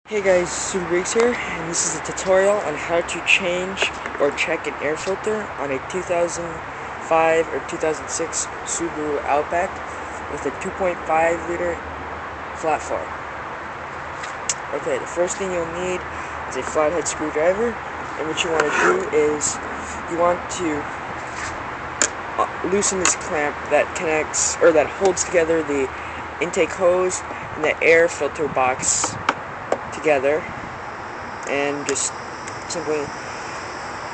Hey guys, Subaru here, and this is a tutorial on how to change or check an air filter on a 2005 or 2006 Subaru Outback with a 2.5 liter flat floor. Okay, the first thing you'll need is a flathead screwdriver, and what you want to do is you want to loosen this clamp that connects or that holds together the intake hose and the air filter box together, and just simply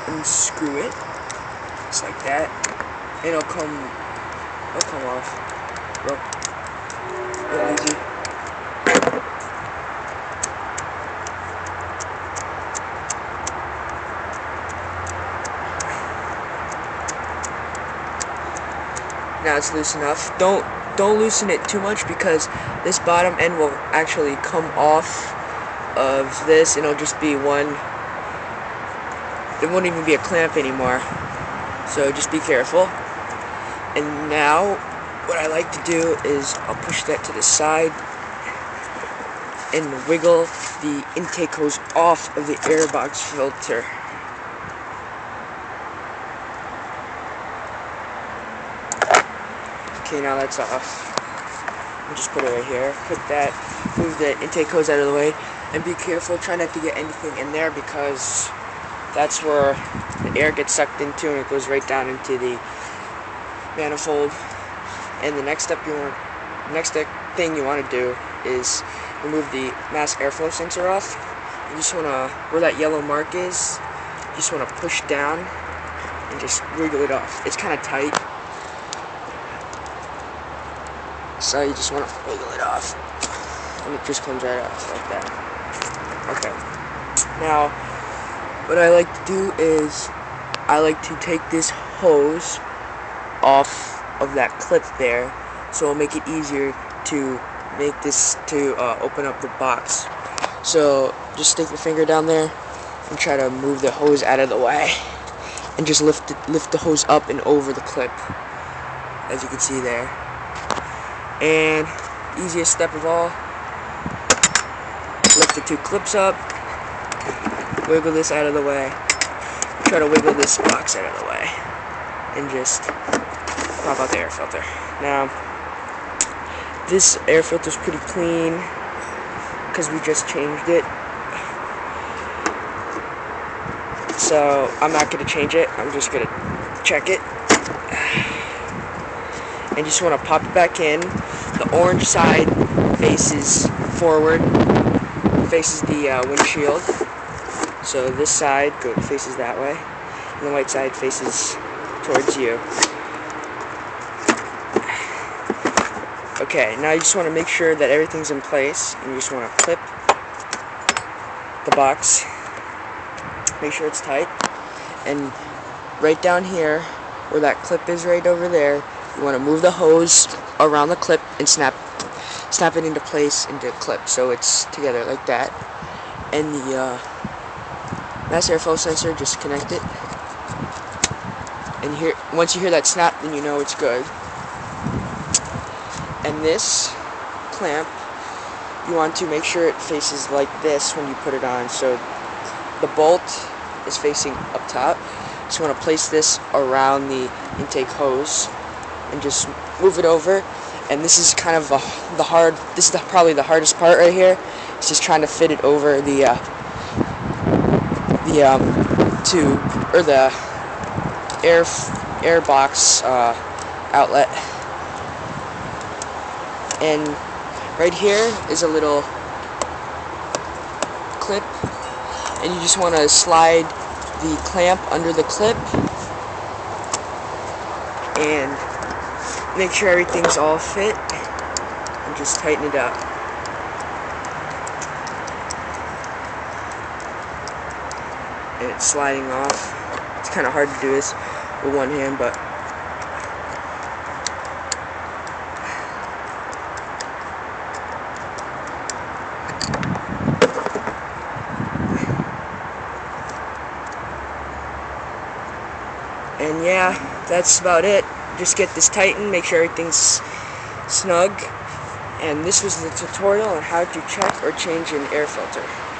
unscrew it just like that, and it'll come off real easy. Now it's loose enough. Don't loosen it too much, because this bottom end will actually come off of this, and it'll just be one. It won't even be a clamp anymore, so just be careful. And now what I like to do is I'll push that to the side and wiggle the intake hose off of the air box filter. Okay, now that's off. I'll just put it right here. Put that, move the intake hose out of the way, and be careful. Try not to get anything in there, because that's where the air gets sucked into, and it goes right down into the manifold. And the next thing you want to do is remove the mass airflow sensor off. You just want to, where that yellow mark is, you just want to push down and just wiggle it off. It's kind of tight, so you just want to wiggle it off, and it just comes right off like that. Okay, now what I like to do is I like to take this hose off of that clip there, so it'll make it easier to make this open up the box. So just stick your finger down there and try to move the hose out of the way, and just lift the hose up and over the clip, as you can see there. And easiest step of all, lift the two clips up, wiggle this out of the way, try to wiggle this box out of the way, and just pop out the air filter. Now, this air filter is pretty clean because we just changed it, so I'm not going to change it. I'm just going to check it, and just want to pop it back in. The orange side faces forward, faces the windshield, so this side faces that way, and the white side faces towards you. Okay, now you just want to make sure that everything's in place, and you just want to clip the box, make sure it's tight, and right down here where that clip is, right over there, you want to move the hose around the clip and snap it into place into the clip, so it's together like that. And the mass airflow sensor, just connect it, and here, once you hear that snap, then you know it's good. And this clamp, you want to make sure it faces like this when you put it on, so the bolt is facing up top. So you want to place this around the intake hose and just move it over. And this is kind of probably the hardest part right here. It's just trying to fit it over the tube, or the air box outlet. And right here is a little clip, and you just want to slide the clamp under the clip and make sure everything's all fit, and just tighten it up. And it's sliding off. It's kind of hard to do this with one hand, but and yeah, that's about it. Just get this tightened, make sure everything's snug, And this was the tutorial on how to check or change an air filter.